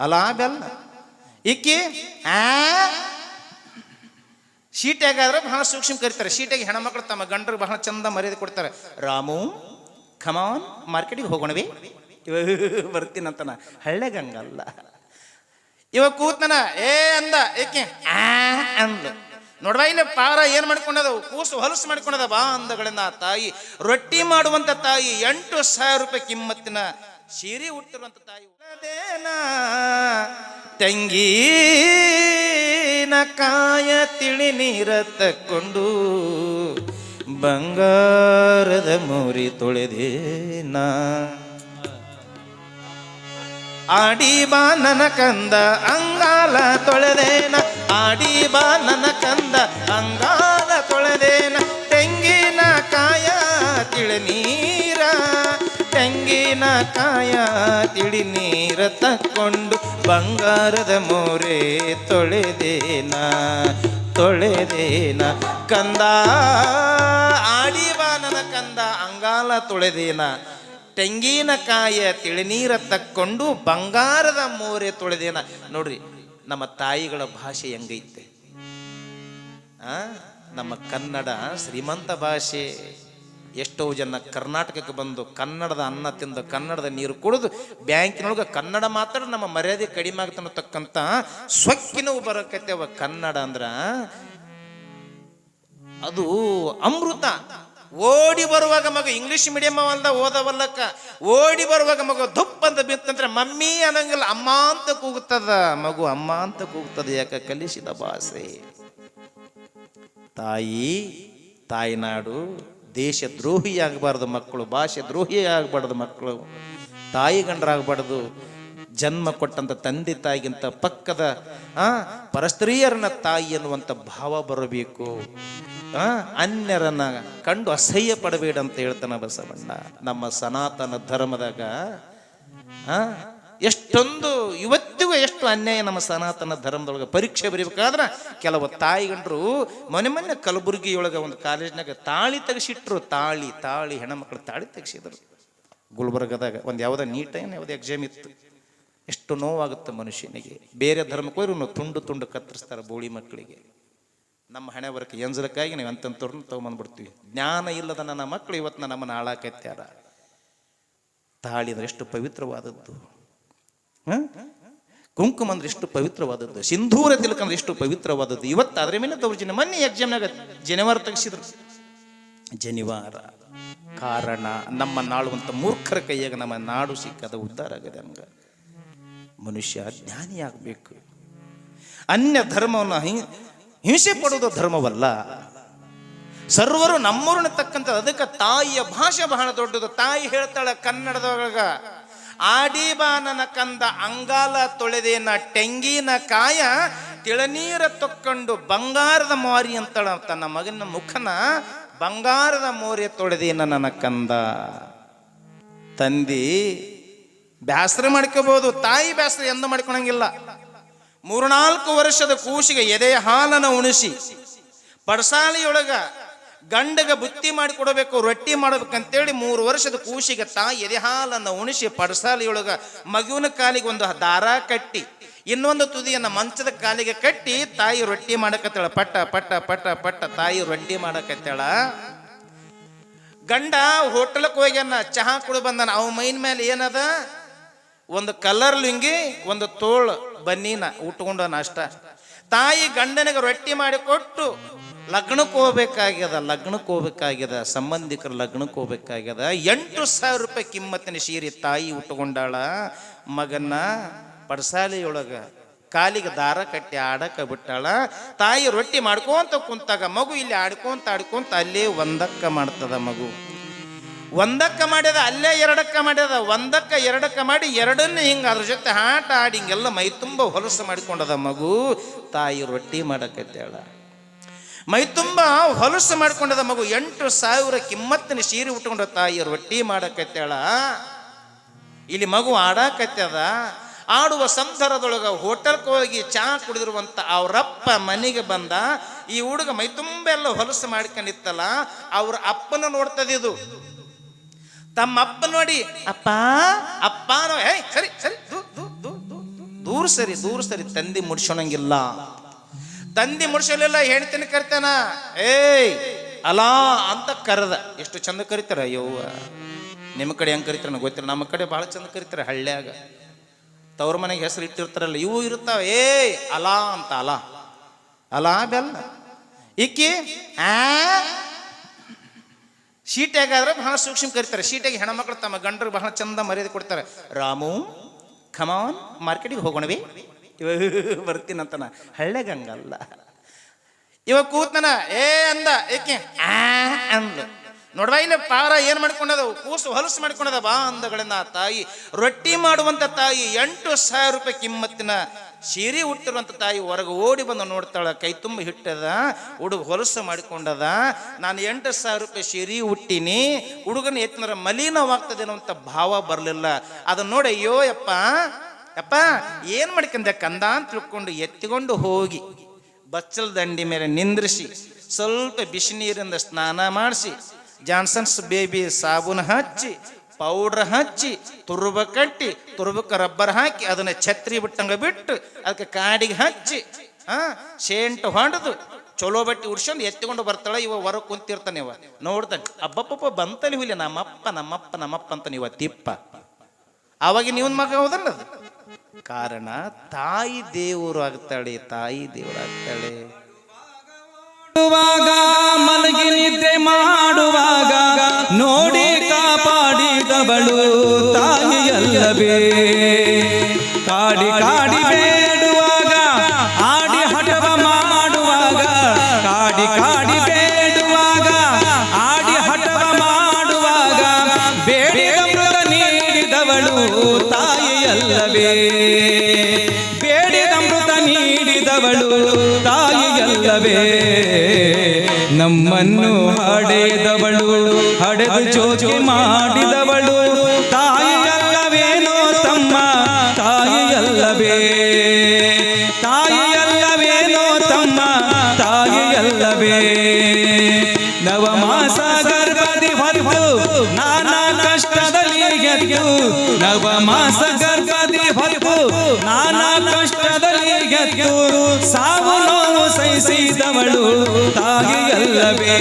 ಅಲ್ಲ ಬೆಲ್ಲ ಇಕ್ಕಿ ಶೀಟ್ಯಾಗಾದ್ರೆ ಬಹಳ ಸೂಕ್ಷ್ಮ ಕರಿತಾರೆ. ಶೀಟಾಗಿ ಹೆಣ್ಮಕ್ಳು ತಮ್ಮ ಗಂಡರಿಗೆ ಬಹಳ ಚಂದ ಮರ್ಯಾದೆ ಕೊಡ್ತಾರೆ. ರಾಮು ಖಮಾನ್ ಮಾರ್ಕೆಟಿಗೆ ಹೋಗೋಣವಿ ಬರ್ತೀನಂತನ. ಹಳ್ಳೆಗಂಗಲ್ಲ. ಇವಾಗ ಕೂತನ ಅಂದ ಏಕೆ ಅಂದ್ಲು. ನೋಡ್ವಾ ಇಲ್ಲಿ ಪಾರ ಏನ್ ಮಾಡ್ಕೊಂಡದ, ಕೂಸು ಹೊಲಸು ಮಾಡ್ಕೊಂಡದ. ಬಾ ಅಂದಗಳಿಂದ ಆ ತಾಯಿ, ರೊಟ್ಟಿ ಮಾಡುವಂತ ತಾಯಿ, 8,000 ರೂಪಾಯಿ ಕಿಮ್ಮತ್ತಿನ ಸೀರೆ ಹುಟ್ಟಿರುವಂತ ತಾಯಿ. ತೆಂಗಿನ ಕಾಯ ತಿಳಿ ನೀರ ತಕ್ಕೊಂಡು ಬಂಗಾರದ ಮೋರಿ ತೊಳೆದೇನ. ಆಡಿ ಬಾ ನನ್ನ ಕಂದ ಅಂಗಾಲ ತೊಳೆದೇನ, ಆಡಿ ಬಾ ನನ್ನ ಕಂದ ಅಂಗಾಲ ತೊಳೆದೇನ. ತೆಂಗಿನ ಕಾಯ ತಿಳಿ ನೀರ, ತೆಂಗಿನ ಕಾಯ ತಿಳಿ ನೀರ ತಕ್ಕೊಂಡು ಬಂಗಾರದ ಮೋರೆ ತೊಳೆದೇನ, ತೊಳೆದೇನ ಕಂದ. ಆಡಿ ಬಾ ನನ್ನ ಕಂದ ಅಂಗಾಲ ತೊಳೆದೇನ, ತೆಂಗಿನಕಾಯ ತಿಳಿನೀರ ತಕ್ಕೊಂಡು ಬಂಗಾರದ ಮೋರೆ ತೊಳೆದೇನ. ನೋಡ್ರಿ ನಮ್ಮ ತಾಯಿಗಳ ಭಾಷೆ ಹೆಂಗೈತೆ. ನಮ್ಮ ಕನ್ನಡ ಶ್ರೀಮಂತ ಭಾಷೆ. ಎಷ್ಟೋ ಜನ ಕರ್ನಾಟಕಕ್ಕೆ ಬಂದು ಕನ್ನಡದ ಅನ್ನ ತಿಂದು ಕನ್ನಡದ ನೀರು ಕುಡಿದು ಬ್ಯಾಂಕಿನೊಳಗೆ ಕನ್ನಡ ಮಾತ್ರ ನಮ್ಮ ಮರ್ಯಾದೆ ಕಡಿಮೆ ಆಗ್ತಕ್ಕಂಥ ಸೊಕ್ಕಿನವು ಬರಕತ್ತೇವ. ಕನ್ನಡ ಅಂದ್ರ ಅದು ಅಮೃತ. ಓಡಿ ಬರುವಾಗ ಮಗ ಇಂಗ್ಲಿಷ್ ಮೀಡಿಯಂ ಅಲ್ದ ಓದವಲ್ಲಕ್ಕ, ಓಡಿ ಬರುವಾಗ ಮಗು ಧುಪ್ ಅಂತ ಬಿತ್ತಂದ್ರೆ ಮಮ್ಮಿ ಅನ್ನಂಗಿಲ್ಲ, ಅಮ್ಮ ಅಂತ ಕೂಗುತ್ತದ ಮಗು, ಅಮ್ಮ ಅಂತ ಕೂಗುತ್ತದೆ. ಯಾಕ? ಕಲಿಸಿದ ಭಾಷೆ. ತಾಯಿ, ತಾಯಿನಾಡು. ದೇಶ ದ್ರೋಹಿ ಆಗಬಾರ್ದು ಮಕ್ಕಳು, ಭಾಷೆ ದ್ರೋಹಿ ಆಗಬಾರ್ದು ಮಕ್ಕಳು, ತಾಯಿ ಗಂಡರಾಗಬಾರ್ದು. ಜನ್ಮ ಕೊಟ್ಟಂತ ತಂದೆ ತಾಯಿಗಿಂತ ಪಕ್ಕದ ಪರಸ್ತ್ರೀಯರನ್ನ ತಾಯಿ ಎನ್ನುವಂತ ಭಾವ ಬರಬೇಕು. ಅನ್ಯರನ್ನ ಕಂಡು ಅಸಹ್ಯ ಪಡಬೇಡ ಅಂತ ಹೇಳ್ತಾನ ಬಸವಣ್ಣ. ನಮ್ಮ ಸನಾತನ ಧರ್ಮದಾಗ ಎಷ್ಟೊಂದು ಇವತ್ತಿಗೂ ಎಷ್ಟು ಅನ್ಯಾಯ ನಮ್ಮ ಸನಾತನ ಧರ್ಮದೊಳಗೆ. ಪರೀಕ್ಷೆ ಬರೀಬೇಕಾದ್ರೆ ಕೆಲವು ತಾಯಿಗಂಡ್ರು ಮೊನ್ನೆ ಕಲಬುರಗಿಯೊಳಗೆ ಒಂದು ಕಾಲೇಜ್ನಾಗ ತಾಳಿ ತೆಗೆಸಿಟ್ರು. ತಾಳಿ ಹೆಣ್ಮಕ್ಳು ತಾಳಿ ತೆಗೆಸಿದ್ರು. ಗುಲ್ಬರ್ಗದಾಗ ಒಂದು ಯಾವುದೋ ನೀಟ ಯಾವುದೋ ಎಕ್ಸಾಮ್ ಇತ್ತು. ಎಷ್ಟು ನೋವಾಗುತ್ತೆ ಮನುಷ್ಯನಿಗೆ. ಬೇರೆ ಧರ್ಮಕ್ಕೆ ಹೋದ್ರು ತುಂಡು ತುಂಡು ಕತ್ತರಿಸ್ತಾರೆ ಬೋಳಿ ಮಕ್ಕಳಿಗೆ. ನಮ್ಮ ಹಣೆ ಬರಕ್ಕೆ ಎಂಜಲಕ್ಕಾಗಿ ನಾವು ಎಂತವ್ರನ್ನ ತಗೊಂಬಂದ್ಬಿಡ್ತೀವಿ. ಜ್ಞಾನ ಇಲ್ಲದ ನನ್ನ ಮಕ್ಕಳು ಇವತ್ತು ನಮ್ಮನ್ನು ಹಾಳಾಕತ್ಯಾರ. ತಾಳಿ ಅಂದ್ರೆ ಎಷ್ಟು ಪವಿತ್ರವಾದದ್ದು, ಕುಂಕುಮ ಅಂದ್ರೆ ಎಷ್ಟು ಪವಿತ್ರವಾದದ್ದು, ಸಿಂಧೂರ ತಿಲಕ ಅಂದ್ರೆ ಎಷ್ಟು ಪವಿತ್ರವಾದದ್ದು. ಇವತ್ತು ಅದ್ರ ಮೇಲೆ ದೌರ್ಜನ್ಯ. ಮೊನ್ನೆ ಎಕ್ಸಾಮ್ನಾಗ ಜನಿವಾರ ತೆಗೆಸಿದ್ರು. ಜನಿವಾರ ಕಾರಣ ನಮ್ಮ ನಾಳುವಂತ ಮೂರ್ಖರ ಕೈಯಾಗ ನಮ್ಮ ನಾಡು ಸಿಕ್ಕದ ಉದ್ಧಾರ ಆಗದೆ. ಹಂಗ ಮನುಷ್ಯ ಜ್ಞಾನಿ ಆಗ್ಬೇಕು. ಅನ್ಯ ಧರ್ಮವನ್ನು ಹಿಂಸೆ ಪಡುವುದು ಧರ್ಮವಲ್ಲ. ಸರ್ವರು ನಮ್ಮೂರನ್ನ ತಕ್ಕಂತ. ಅದಕ್ಕೆ ತಾಯಿಯ ಭಾಷೆ ಬಹಳ ದೊಡ್ಡದು. ತಾಯಿ ಹೇಳ್ತಾಳೆ ಕನ್ನಡದೊಳಗ, ಆಡಿ ಬಾ ನನ್ನ ಕಂದ ಅಂಗಾಲ ತೊಳೆದೇನ, ತೆಂಗಿನ ಕಾಯ ತಿಳನೀರ ತೊಕ್ಕೊಂಡು ಬಂಗಾರದ ಮೋರಿ ಅಂತಳ. ತನ್ನ ಮಗನ ಮುಖನ ಬಂಗಾರದ ಮೋರೆ ತೊಳೆದೇನ ನನ್ನ ಕಂದ. ತಂದಿ ಬ್ಯಾಸರ ಮಾಡ್ಕೋಬಹುದು, ತಾಯಿ ಬ್ಯಾಸರ ಎಂದ ಮಾಡ್ಕೊಳಂಗಿಲ್ಲ. 3-4 ವರ್ಷದ ಕೂಸಿಗೆ ಎದೆ ಹಾಲನ ಉಣಿಸಿ ಪಡಸಾಲಿಯೊಳಗ ಗಂಡಗ ಬುತ್ತಿ ಮಾಡಿ ಕೊಡಬೇಕು, ರೊಟ್ಟಿ ಮಾಡಬೇಕಂತೇಳಿ 3 ವರ್ಷದ ಕೂಸಿಗೆ ತಾಯಿ ಎದೆ ಹಾಲನ್ನು ಉಣಿಸಿ ಪಡಸಾಲಿಯೊಳಗ ಮಗುವಿನ ಕಾಲಿಗೆ ಒಂದು ದಾರ ಕಟ್ಟಿ ಇನ್ನೊಂದು ತುದಿಯನ್ನ ಮಂಚದ ಕಾಲಿಗೆ ಕಟ್ಟಿ ತಾಯಿ ರೊಟ್ಟಿ ಮಾಡಕತ್ತಾಳ. ಪಟ್ಟ ಪಟ್ಟ ಪಟ್ಟ ಪಟ್ಟ ತಾಯಿ ರೊಟ್ಟಿ ಮಾಡಕತ್ತಾಳ. ಗಂಡ ಹೋಟೆಲ್ಗೆ ಹೋಗ್ಯಾನ, ಚಹಾ ಕುಡಿ ಬಂದಾನ. ಅವ ಮೈನ್ ಮೇಲೆ ಏನದ, ಒಂದು ಕಲರ್ ಲುಂಗಿ, ಒಂದು ತೋಳು ಬನ್ನಿನ ಉಟ್ಕೊಂಡ ನಾಷ್ಟ. ತಾಯಿ ಗಂಡನಿಗೆ ರೊಟ್ಟಿ ಮಾಡಿ ಕೊಟ್ಟು ಲಗ್ನಕ್ಕೆ ಹೋಗ್ಬೇಕಾಗ್ಯದ, ಸಂಬಂಧಿಕರ ಲಗ್ನಕ್ಕೆ ಹೋಗ್ಬೇಕಾಗ್ಯದ. 8,000 ರೂಪಾಯಿ ಕಿಮ್ಮತ್ತಿನ ಸೀರೆ ತಾಯಿ ಉಟ್ಕೊಂಡಾಳ. ಮಗನ್ನ ಪಡಸಾಲೆಯೊಳಗ ಕಾಲಿಗೆ ದಾರ ಕಟ್ಟಿ ಆಡಕ ಬಿಟ್ಟಾಳ. ತಾಯಿ ರೊಟ್ಟಿ ಮಾಡ್ಕೊಂತ ಕುಂತಾಗ ಮಗು ಇಲ್ಲಿ ಆಡ್ಕೊಂತ ಅಲ್ಲೇ ಒಂದಕ್ಕ ಮಾಡ್ತದ. ಮಗು ಒಂದಕ್ಕ ಮಾಡ್ಯದ, ಅಲ್ಲೇ 2ಕ್ಕ ಮಾಡ್ಯದ. 1ಕ್ಕ 2ಕ್ಕ ಮಾಡಿ 2ನ್ನ ಹಿಂಗ ಅದ್ರ ಜೊತೆ ಆಟ ಆಡಿ ಹಿಂಗೆಲ್ಲ ಮೈ ತುಂಬ ಹೊಲಸು ಮಾಡಿಕೊಂಡದ. ಮಗು ತಾಯಿ ರೊಟ್ಟಿ ಮಾಡಕತ್ತಾಳ. ಮೈ ತುಂಬ ಹೊಲಸು ಮಾಡ್ಕೊಂಡದ ಮಗು. 8,000 ಕಿಮ್ಮತ್ತಿನ ಸೀರೆ ಉಟ್ಕೊಂಡ ತಾಯಿ ರೊಟ್ಟಿ ಮಾಡಕತ್ತಾಳ. ಇಲ್ಲಿ ಮಗು ಆಡಾಕತ್ತದ. ಆಡುವ ಸಂದರ್ಭದೊಳಗ ಹೋಟೆಲ್ಗೆ ಹೋಗಿ ಚಹಾ ಕುಡಿದಿರುವಂತ ಅವರಪ್ಪ ಮನೆಗೆ ಬಂದ. ಈ ಹುಡುಗ ಮೈ ತುಂಬ ಎಲ್ಲ ಹೊಲಸು ಮಾಡ್ಕೊಂಡಿತ್ತಲ್ಲ, ಅವ್ರ ಅಪ್ಪನ ನೋಡ್ತದಿದು. ತಮ್ಮ ಅಪ್ಪ ನೋಡಿ ಅಪ್ಪ ಅಪ್ಪ ಸರಿ ಸರಿ ದೂರ ದೂರ ಸರಿ ತಂದಿ ಮುಡ್ಸೋಣಂಗಿಲ್ಲ. ತಂದಿ ಮುಡ್ಸಲಿಲ್ಲ, ಹೆಣ್ತಿನ ಕರಿತಾನ, ಏಯ್ ಅಲಾ ಅಂತ ಕರೆದ. ಎಷ್ಟು ಚಂದ ಕರಿತಾರ ಯವ್ವ. ನಿಮ್ಮ ಕಡೆ ಹೆಂಗೆ ಕರಿತಾರ ನನಗೆ ಗೊತ್ತಿಲ್ಲ, ನಮ್ಮ ಕಡೆ ಭಾಳ ಚಂದ ಕರಿತಾರೆ. ಹಳ್ಳ್ಯಾಗ ತವ್ರ ಮನೆಗೆ ಹೆಸರು ಇಟ್ಟಿರ್ತಾರಲ್ಲ, ಇವು ಇರ್ತಾವ. ಏಯ್ ಅಲಾ ಅಂತ, ಅಲಾ ಬೆಲ್ಲ. ಈಕಿ ಶೀಟ್ಯಾಗಾದ್ರೆ ಬಹಳ ಸೂಕ್ಷ್ಮ ಕರಿತಾರೆ. ಶೀಟ್ಯಾಗಿ ಹೆಣ್ಮಕ್ಳು ತಮ್ಮ ಗಂಡರಿಗೆ ಬಹಳ ಚಂದ ಮರ್ಯಾದೆ ಕೊಡ್ತಾರೆ. ರಾಮು ಖಮಾನ್ ಮಾರ್ಕೆಟಿಗೆ ಹೋಗೋಣವಿ, ಬರ್ತೀನಂತನ. ಹಳ್ಳ್ಯಾಗ ಹಂಗಲ್ಲ. ಇವಾಗ ಕೂತನ ಅಂದ, ಏಕೆ ಅಂದ. ನೋಡ್ವಾ ಇಲ್ಲ ಪಾರ ಏನ್ ಮಾಡ್ಕೊಂಡದ, ಕೂಸು ಹೊಲಸು ಮಾಡ್ಕೊಂಡದ. ಬಾ ಅಂದಗಳಿಂದ ಆ ತಾಯಿ, ರೊಟ್ಟಿ ಮಾಡುವಂತ ತಾಯಿ, 8,000 ರೂಪಾಯಿ ಕಿಮ್ಮತ್ತಿನ ಸೀರೆ ಹುಟ್ಟಿರುವಂತ ತಾಯಿ ಹೊರಗೆ ಓಡಿ ಬಂದು ನೋಡ್ತಾಳ. ಕೈ ತುಂಬ ಹಿಟ್ಟದ, ಹುಡುಗ ಹೊಲಸು ಮಾಡಿಕೊಂಡದ. ನಾನು 8,000 ರೂಪಾಯಿ ಸೀರೆ ಹುಟ್ಟಿನಿ, ಹುಡುಗನ ಎತ್ತಿನ ಮಲಿನವಾಗ್ತದೇನೋ ಅಂತ ಭಾವ ಬರಲಿಲ್ಲ. ಅದನ್ನ ನೋಡಿ, ಅಯ್ಯೋ ಯಪ್ಪ ಏನ್ ಮಾಡ್ಕೊಂಡೆ ಕಂದ ಅಂತ ತಿಳ್ಕೊಂಡು ಎತ್ತಿಕೊಂಡು ಹೋಗಿ ಬಚ್ಚಲ ದಂಡಿ ಮೇಲೆ ನಿಂದ್ರಿಸಿ ಸ್ವಲ್ಪ ಬಿಸಿ ನೀರಿಂದ ಸ್ನಾನ ಮಾಡಿಸಿ, ಜಾನ್ಸನ್ಸ್ ಬೇಬಿ ಸಾಬೂನು ಹಚ್ಚಿ, ಪೌಡ್ರ್ ಹಚ್ಚಿ, ತುರುಬ ಕಟ್ಟಿ, ತುರುಬಕ್ಕೆ ರಬ್ಬರ್ ಹಾಕಿ, ಅದನ್ನ ಛತ್ರಿ ಬಿಟ್ಟಂಗ ಬಿಟ್ಟು ಅದಕ್ಕೆ ಕಾಡಿಗೆ ಹಚ್ಚಿ ಶೇಂಟು ಹೊಡೆದು ಚಲೋ ಬಟ್ಟಿ ಉಡ್ಸ್ಕೊಂಡು ಎತ್ತಿಕೊಂಡು ಬರ್ತಾಳೆ. ಇವ ಹೊರಗೆ ಕುಂತಿರ್ತಾನೆ. ಇವ ನೋಡ್ತಾನೆ, ಅಬ್ಬಪ್ಪಪ್ಪ ಬಂತಲ್ಲಿ ಹುಲಿ ನಮ್ಮಪ್ಪ ಅಂತ ನೀವ ತಿಪ್ಪ. ಅವಾಗ ನೀವನ್ ಮಗ ಹೋದಲ್ಲ. ಕಾರಣ ತಾಯಿ ದೇವರು ಆಗ್ತಾಳೆ. ಮಲಗಿ ನಿದ್ದೆ ಮಾಡುವಾಗ ನೋಡಿ ಕಾಪಾಡಿದವಳು ತಾಯಿಯಲ್ಲವೇ. ಕಾಡಿ ಬೇಡುವಾಗ ಆಡಿ ಹಠವ ಮಾಡುವಾಗ, ಕಾಡಿ ಬೇಡುವಾಗ ಆಡಿ ಹಠವ ಮಾಡುವಾಗ ಬೇಡಿದ ಮೃಗ ನೀಡಿದವಳು ತಾಯಿಯಲ್ಲವೇ. ಬೇಡಿದ ಮೃತ ನೀಡಿದವಳು ತಾಯಿಯಲ್ಲವೇ. ನಮ್ಮನ್ನು ಹಡೆದವಳು, ಹಡೆದು ಜೋಗಿ ಮಾಡಿದವಳು ತಾಯಿಯಲ್ಲವೇನೋ ತಮ್ಮ, ತಾಯಿಯಲ್ಲವೇ. ತಾಯಿಯಲ್ಲವೇನೋ ತಮ್ಮ, ತಾಯಿಯಲ್ಲವೇ. ನವಮಾಸ ಗರ್ಭದಿ ಹೊತ್ತು ನಾನಾ ಕಷ್ಟದಲ್ಲಿ ಗೆದ್ದು, ನವಮಾಸ ಗರ್ಭದಿ ಹೊತ್ತು ನಾನಾ ಕಷ್ಟದಲ್ಲಿ ಗೆದ್ದು ಸಾವು ನೋವು ಸಹಿಸಿದವಳು ತಾಯಿಯಲ್ಲವೇ.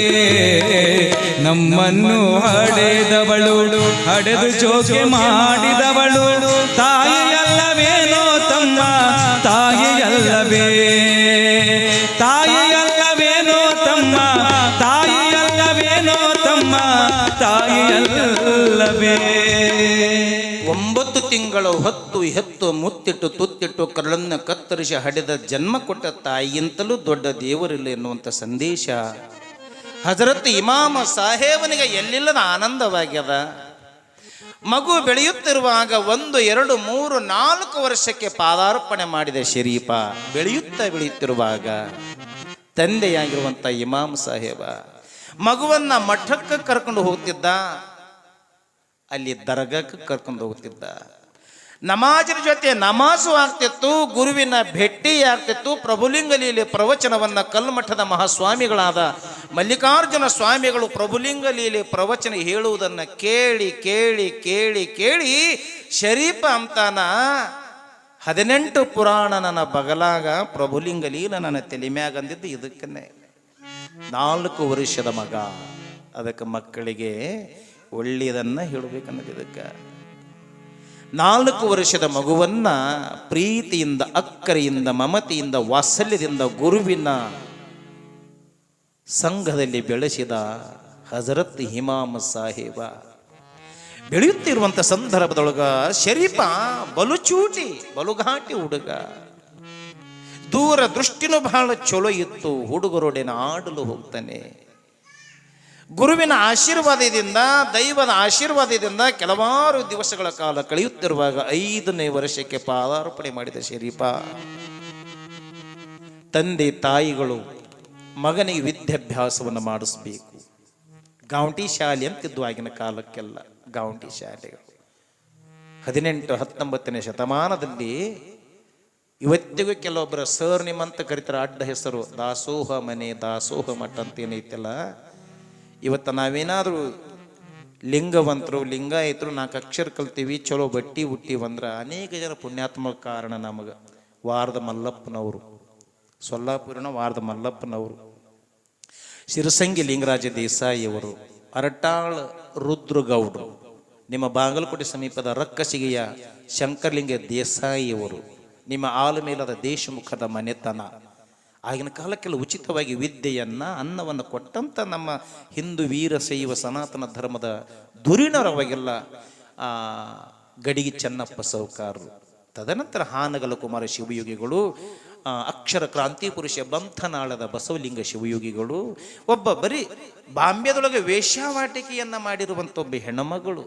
ನಮ್ಮನ್ನು ಹಡೆದವಳು, ಹಡೆದು ಜೋಗಿ ಮಾಡಿದವಳು ತಾಯಿಯಲ್ಲವೇನೋ ತಮ್ಮ, ತಾಯಿಯಲ್ಲವೇ. ತಾಯಿಯಲ್ಲವೇನೋ ತಮ್ಮ, ತಾಯಿಯಲ್ಲವೇನೋ ತಮ್ಮ, ತಾಯಿಯಲ್ಲವೇ. 9 ತಿಂಗಳು ಹೊತ್ತು ಮುತ್ತಿಟ್ಟು ತುತ್ತಿಟ್ಟು ಕರಳನ್ನು ಕತ್ತರಿಸಿ ಹಡೆದ ಜನ್ಮ ಕೊಟ್ಟ ತಾಯಿಗಿಂತಲೂ ದೊಡ್ಡ ದೇವರಿಲ್ಲ ಎನ್ನುವಂಥ ಸಂದೇಶ ಹಜರತ್ ಇಮಾಮ ಸಾಹೇಬನಿಗೆ ಎಲ್ಲಿಲ್ಲದ ಆನಂದವಾಗ್ಯದ. ಮಗು ಬೆಳೆಯುತ್ತಿರುವಾಗ 1, 2, 3, 4 ವರ್ಷಕ್ಕೆ ಪಾದಾರ್ಪಣೆ ಮಾಡಿದ ಶರೀಫ ಬೆಳೆಯುತ್ತಿರುವಾಗ ತಂದೆಯಾಗಿರುವಂಥ ಇಮಾಮ್ ಸಾಹೇಬ ಮಗುವನ್ನ ಮಠಕ್ಕೆ ಕರ್ಕೊಂಡು ಹೋಗ್ತಿದ್ದ, ಅಲ್ಲಿ ದರ್ಗಾಕ್ಕೆ ಕರ್ಕೊಂಡು ಹೋಗ್ತಿದ್ದ. ನಮಾಜಿನ ಜೊತೆ ನಮಾಜು ಆಗ್ತಿತ್ತು, ಗುರುವಿನ ಭೇಟಿ ಆಗ್ತಿತ್ತು. ಪ್ರಭುಲಿಂಗಲೀಲೆ ಪ್ರವಚನವನ್ನ ಕಲ್ಮಠದ ಮಹಾಸ್ವಾಮಿಗಳಾದ ಮಲ್ಲಿಕಾರ್ಜುನ ಸ್ವಾಮಿಗಳು ಪ್ರಭುಲಿಂಗಲೀಲೆ ಪ್ರವಚನ ಹೇಳುವುದನ್ನು ಕೇಳಿ ಕೇಳಿ ಕೇಳಿ ಕೇಳಿ ಶರೀಫ ಅಂತಾನ 18 ಪುರಾಣ ನನ್ನ ಬಗಲಾಗ ಪ್ರಭುಲಿಂಗಲೀಲ ನನ್ನ ತಲೆಮ್ಯಾಗ ಅಂದಿದ್ದು ಇದಕ್ಕನ್ನೇ. 4 ವರ್ಷದ ಮಗ, ಅದಕ್ಕೆ ಮಕ್ಕಳಿಗೆ ಒಳ್ಳೆಯದನ್ನ ಹೇಳಬೇಕನ್ನೋದು ಇದಕ್ಕೆ. 4 ವರ್ಷದ ಮಗುವನ್ನ ಪ್ರೀತಿಯಿಂದ, ಅಕ್ಕರೆಯಿಂದ, ಮಮತೆಯಿಂದ, ವಾತ್ಸಲ್ಯದಿಂದ ಗುರುವಿನ ಸಂಘದಲ್ಲಿ ಬೆಳೆಸಿದ ಹಜರತ್ ಇಮಾಮ್ ಸಾಹೇಬ ಬೆಳೆಯುತ್ತಿರುವಂಥ ಸಂದರ್ಭದೊಳಗ ಶರೀಫ ಬಲುಚೂಟಿ ಬಲುಘಾಟಿ ಹುಡುಗ. ದೂರ ದೃಷ್ಟಿನೂ ಬಹಳ ಚಲೋ ಇತ್ತು. ಹುಡುಗರೊಡನೆ ಆಡಲು ಹೋಗ್ತಾನೆ. ಗುರುವಿನ ಆಶೀರ್ವಾದದಿಂದ, ದೈವದ ಆಶೀರ್ವಾದದಿಂದ ಕೆಲವಾರು ದಿವಸಗಳ ಕಾಲ ಕಳೆಯುತ್ತಿರುವಾಗ 5ನೇ ವರ್ಷಕ್ಕೆ ಪಾದಾರ್ಪಣೆ ಮಾಡಿದ ಶರೀಫ ತಂದೆ ತಾಯಿಗಳು ಮಗನಿಗೆ ವಿದ್ಯಾಭ್ಯಾಸವನ್ನು ಮಾಡಿಸ್ಬೇಕು. ಗೌಂಟಿ ಶಾಲೆ ಅಂತಿದ್ದು ಆಗಿನ ಕಾಲಕ್ಕೆಲ್ಲ. ಗೌಂಟಿ ಶಾಲೆಗಳು 18, 19ನೇ ಶತಮಾನದಲ್ಲಿ ಇವತ್ತಿಗೂ ಕೆಲವೊಬ್ಬರ ಸರ್ ನಿಮ್ಮಂತ ಕರೀತಾರೆ, ಅಡ್ಡ ಹೆಸರು ದಾಸೋಹ ಮನೆ, ದಾಸೋಹ ಮಠ ಅಂತ ಏನೈತಲ್ಲ. ಇವತ್ತು ನಾವೇನಾದರೂ ಲಿಂಗವಂತರು ಲಿಂಗಾಯತರು 4 ಅಕ್ಷರ ಕಲ್ತೀವಿ, ಚಲೋ ಬಟ್ಟಿ ಹುಟ್ಟಿವಂದ್ರ ಅನೇಕ ಜನ ಪುಣ್ಯಾತ್ಮ ಕಾರಣ ನಮಗೆ. ವಾರದ ಮಲ್ಲಪ್ಪನವರು, ಸೊಲ್ಲಾಪುರಿನ ವಾರದ ಮಲ್ಲಪ್ಪನವರು, ಶಿರಸಂಗಿ ಲಿಂಗರಾಜ ದೇಸಾಯಿಯವರು, ಅರಟಾಳ ರುದ್ರಗೌಡರು, ನಿಮ್ಮ ಬಾಗಲಕೋಟೆ ಸಮೀಪದ ರಕ್ಕಸಿಗೆಯ ಶಂಕರಲಿಂಗ ದೇಸಾಯಿಯವರು, ನಿಮ್ಮ ಆಲಮೇಲದ ದೇಶಮುಖದ ಮನೆತನ. ಆಗಿನ ಕಾಲಕ್ಕೆಲ್ಲ ಉಚಿತವಾಗಿ ವಿದ್ಯೆಯನ್ನ ಅನ್ನವನ್ನು ಕೊಟ್ಟಂತ ನಮ್ಮ ಹಿಂದೂ ವೀರಶೈವ ಸನಾತನ ಧರ್ಮದ ಧುರೀಣರವಾಗೆಲ್ಲ ಗಡಿಗೆ ಚೆನ್ನಪ್ಪ ಸೌಕಾರರು, ತದನಂತರ ಹಾನಗಲ ಕುಮಾರ ಶಿವಯೋಗಿಗಳು, ಅಕ್ಷರ ಕ್ರಾಂತಿ ಪುರುಷ ಬಂಥನಾಳದ ಬಸವಲಿಂಗ ಶಿವಯೋಗಿಗಳು, ಒಬ್ಬ ಬರೀ ಬಾಂಬೆದೊಳಗೆ ವೇಶ್ಯಾವಾಟಿಕೆಯನ್ನ ಮಾಡಿರುವಂಥ ಒಬ್ಬ ಹೆಣ್ಣುಮಗಳು,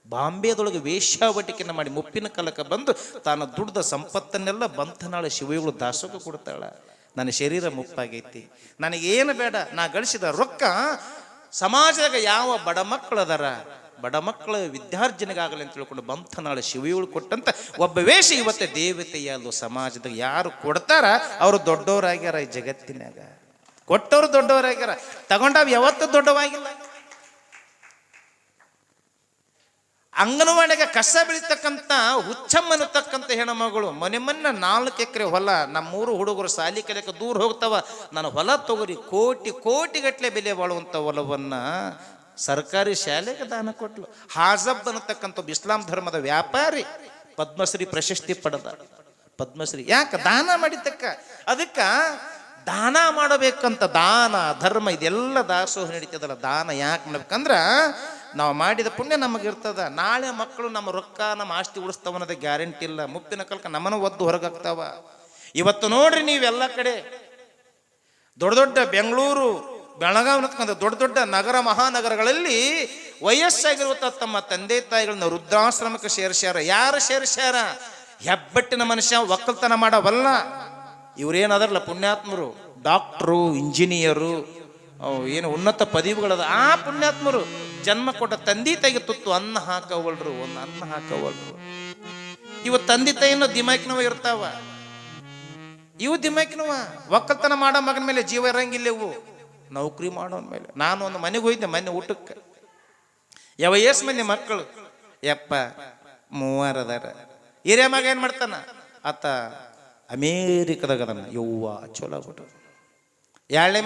ಬಾಂಬೆದೊಳಗೆ ವೇಶ್ಯಾವಟಿಕೆಯನ್ನು ಮಾಡಿ ಮುಪ್ಪಿನ ಕಾಲಕ್ಕೆ ಬಂದು ತಾನು ದುಡ್ದ ಸಂಪತ್ತನ್ನೆಲ್ಲ ಬಂಥನಾಳ ಶಿವಯೋಗಿಗಳು ದಾಸೋಗ ಕೊಡ್ತಾಳ. ನನ್ನ ಶರೀರ ಮುಪ್ಪಾಗೈತಿ, ನನಗೇನು ಬೇಡ, ನಾ ಗಳಿಸಿದ ರೊಕ್ಕ ಸಮಾಜದಾಗ ಯಾವ ಬಡ ಮಕ್ಕಳು ಅದಾರ, ಬಡ ಮಕ್ಕಳ ವಿದ್ಯಾರ್ಜನೆಗಾಗಲಿ ಅಂತ ತಿಳ್ಕೊಂಡು ಬಂಥನಾಳ ಶಿವಯೋಗಿಗಳು ಕೊಟ್ಟಂತ ಒಬ್ಬ ವೇಷ ಇವತ್ತೇ ದೇವತೆಯಲ್ಲೂ ಸಮಾಜದಾಗ ಯಾರು ಕೊಡ್ತಾರ ಅವರು ದೊಡ್ಡವರಾಗ್ಯಾರ. ಈ ಜಗತ್ತಿನಾಗ ಕೊಟ್ಟವರು ದೊಡ್ಡವರಾಗ್ಯಾರ, ತಗೊಂಡಾವ್ ಯಾವತ್ತೂ ದೊಡ್ಡವಾಗಿಲ್ಲ. ಅಂಗನವಾಡಿಗೆ ಕಸ ಬೆಳೀತಕ್ಕಂಥ ಹುಚ್ಚಮ್ಮನತಕ್ಕಂಥ ಹೆಣ್ಮಗಳು ಮೊನ್ನೆ 4 ಎಕರೆ ಹೊಲ, ನಮ್ಮೂರು ಹುಡುಗರು ಸಾಲಿ ಕಲಿಯಕ್ಕೆ ದೂರ ಹೋಗ್ತಾವ, ನಾನು ಹೊಲ ತಗೋರಿ ಕೋಟಿಗಟ್ಟಲೆ ಬೆಲೆ ಬಾಳುವಂಥ ಹೊಲವನ್ನ ಸರ್ಕಾರಿ ಶಾಲೆಗೆ ದಾನ ಕೊಟ್ಲು. ಹಾಜಬ್ ಅನ್ನತಕ್ಕಂಥ ಇಸ್ಲಾಂ ಧರ್ಮದ ವ್ಯಾಪಾರಿ ಪದ್ಮಶ್ರೀ ಪ್ರಶಸ್ತಿ ಪಡೆದ. ಪದ್ಮಶ್ರೀ ಯಾಕೆ ದಾನ ಮಾಡಿದ್ದಕ್ಕ, ಅದಕ್ಕ ದಾನ ಮಾಡಬೇಕಂತ, ದಾನ ಧರ್ಮ ಇದೆಲ್ಲ ದಾಸೋಹ ನಡೀತದಲ್ಲ. ದಾನ ಯಾಕೆ ಮಾಡ್ಬೇಕಂದ್ರ ನಾವು ಮಾಡಿದ ಪುಣ್ಯ ನಮಗಿರ್ತದ. ನಾಳೆ ಮಕ್ಕಳು ನಮ್ಮ ರೊಕ್ಕ ನಮ್ಮ ಆಸ್ತಿ ಉಳಿಸ್ತಾವ ಅನ್ನೋದು ಗ್ಯಾರಂಟಿ ಇಲ್ಲ. ಮುಪ್ಪಿನ ಕಲ್ಕ ನಮ್ಮನ್ನು ಒದ್ದು ಹೊರಗಾಗ್ತಾವ. ಇವತ್ತು ನೋಡ್ರಿ ನೀವೆಲ್ಲ ಕಡೆ ದೊಡ್ಡ ದೊಡ್ಡ ಬೆಂಗಳೂರು ಬೆಳಗಾವಿ ಅನ್ನತಕ್ಕಂಥ ದೊಡ್ಡ ದೊಡ್ಡ ನಗರ ಮಹಾನಗರಗಳಲ್ಲಿ ವಯಸ್ಸಾಗಿರುವಂಥ ತಮ್ಮ ತಂದೆ ತಾಯಿಗಳನ್ನ ವೃದ್ಧಾಶ್ರಮಕ್ಕೆ ಸೇರಿಸ್ಯಾರ. ಯಾರು ಸೇರಿಸ್ಯಾರ? ಹೆಬ್ಬಟ್ಟಿನ ಮನುಷ್ಯ ಒಕ್ಕಲ್ತನ ಮಾಡವಲ್ಲ. ಇವ್ರೇನದಾರಲ್ಲ ಪುಣ್ಯಾತ್ಮರು, ಡಾಕ್ಟ್ರು, ಇಂಜಿನಿಯರು, ಏನು ಉನ್ನತ ಪದವಿಗಳದ ಆ ಪುಣ್ಯಾತ್ಮರು ಜನ್ಮ ಕೊಟ್ಟ ತಂದೆ ತಾಯಿಗೆ ತುತ್ತು ಅನ್ನ ಹಾಕವಲ್ರು, ಒಂದು ಅನ್ನ ಹಾಕವಲ್ರು. ಇವ ತಂದೆ ತಾಯಿನ ದಿಮಾಕಿನವ ಇರ್ತಾವ, ಇವು ದಿಮಾಕಿನವ. ಒಕ್ಕಲ್ತನ ಮಾಡೋ ಮಗನ ಮೇಲೆ ಜೀವ ಇರಂಗಿಲ್ಲ, ಇವು ನೌಕರಿ ಮಾಡೋನ್ ಮೇಲೆ. ನಾನು ಒಂದು ಮನೆಗೆ ಹೋಯ್ದೆ ಮೊನ್ನೆ ಊಟಕ್ಕೆ, ಎಷ್ಟು ಮಂದಿ ಮಕ್ಕಳು? 3 ಅದಾರ. ಹಿರಿಯ ಮಗ ಏನ್ ಮಾಡ್ತಾನ? ಆತ ಅಮೇರಿಕದಾಗ ಅದನ್ನ, ಯವ್ವ ಚಲೋ ಬಿಟ್ಟು. ಎರಡನೇ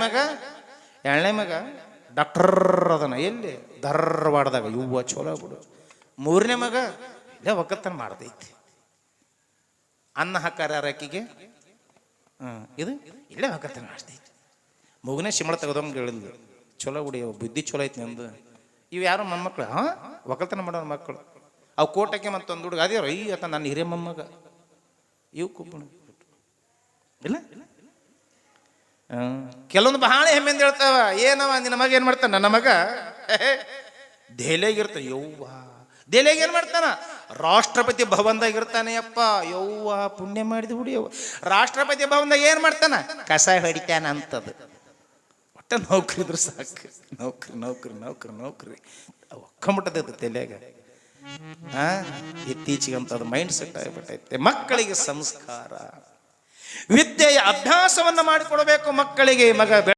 ಮಗ ಡಾಕ್ಟರ್ ಅದನ್ನ, ಎಲ್ಲಿ? ಧಾರವಾಡದಾಗ, ಯವ್ವ ಚಲೋ ಬಿಡು. 3ನೇ ಮಗ ಇಲ್ಲೇ ಒಕ್ಕಲ್ತನ ಮಾಡ್ದೈತಿ. ಅನ್ನ ಹಾಕಾರ ಯಾರಾಕಿಗೆ? ಇದು ಇಲ್ಲೇ ಒಕ್ಕಲ್ತನ ಮಾಡ್ದೈತಿ. ಮಗುನೇ ಶಿಮಳ ತೆಗೆದಂಗೆ ಹೇಳಿದ್ಲು, ಚಲೋ ಬಿಡಿ, ಬುದ್ಧಿ ಚಲೋ ಐತಿ ನಂದು. ಇವು ಯಾರು ಮೊಮ್ಮಕ್ಕಳು? ಒಕ್ಕಲ್ತನ ಮಾಡೋ ಮಕ್ಕಳು. ಅವು ಕೋಟಕ್ಕೆ ಮತ್ತೊಂದು ಹುಡುಗ ಅದೇ ಅತ್ತ ನನ್ನ ಹಿರಿಯ ಮೊಮ್ಮಗ. ಇವು ಕುಪ್ಪಣ ಇಲ್ಲ. ಕೆಲವೊಂದು ಬಹಳ ಹೆಮ್ಮೆಂದು ಹೇಳ್ತಾವ, ಏನವ ನಿನ್ನ ಮಗ ಏನ್ ಮಾಡ್ತಾನ? ನನ್ನ ಮಗ ದೆಹಲಿಯಾಗಿರ್ತಾನೆ. ಯವ್ವ ದೆಹಲಿಯಾಗ ಏನ್ ಮಾಡ್ತಾನ? ರಾಷ್ಟ್ರಪತಿ ಭವನದಾಗಿರ್ತಾನೆ. ಯಪ್ಪ ಯವ್ವ ಪುಣ್ಯ ಮಾಡಿದ ಹುಡಿಯವ್ವ. ರಾಷ್ಟ್ರಪತಿ ಭವನದಾಗ ಏನ್ ಮಾಡ್ತಾನ? ಕಸ ಹೊಡಿತಾನ ಅಂತದ. ಒಟ್ಟ ನೌಕರಿ ಇದ್ರು ಸಾಕು, ನೌಕರಿ ನೌಕರಿ ನೌಕರಿ ನೌಕರಿ ಒಕ್ಕಂಬಿಟ್ಟದ ತಲೆಯಾಗ. ಇತ್ತೀಚೆಗಂತದ ಮೈಂಡ್ ಸೆಟ್ ಆಗಿಬಿಟ್ಟೈತೆ. ಮಕ್ಕಳಿಗೆ ಸಂಸ್ಕಾರ, ವಿದ್ಯೆಯ ಅಭ್ಯಾಸವನ್ನ ಮಾಡಿಕೊಡಬೇಕು ಮಕ್ಕಳಿಗೆ. ಮಗ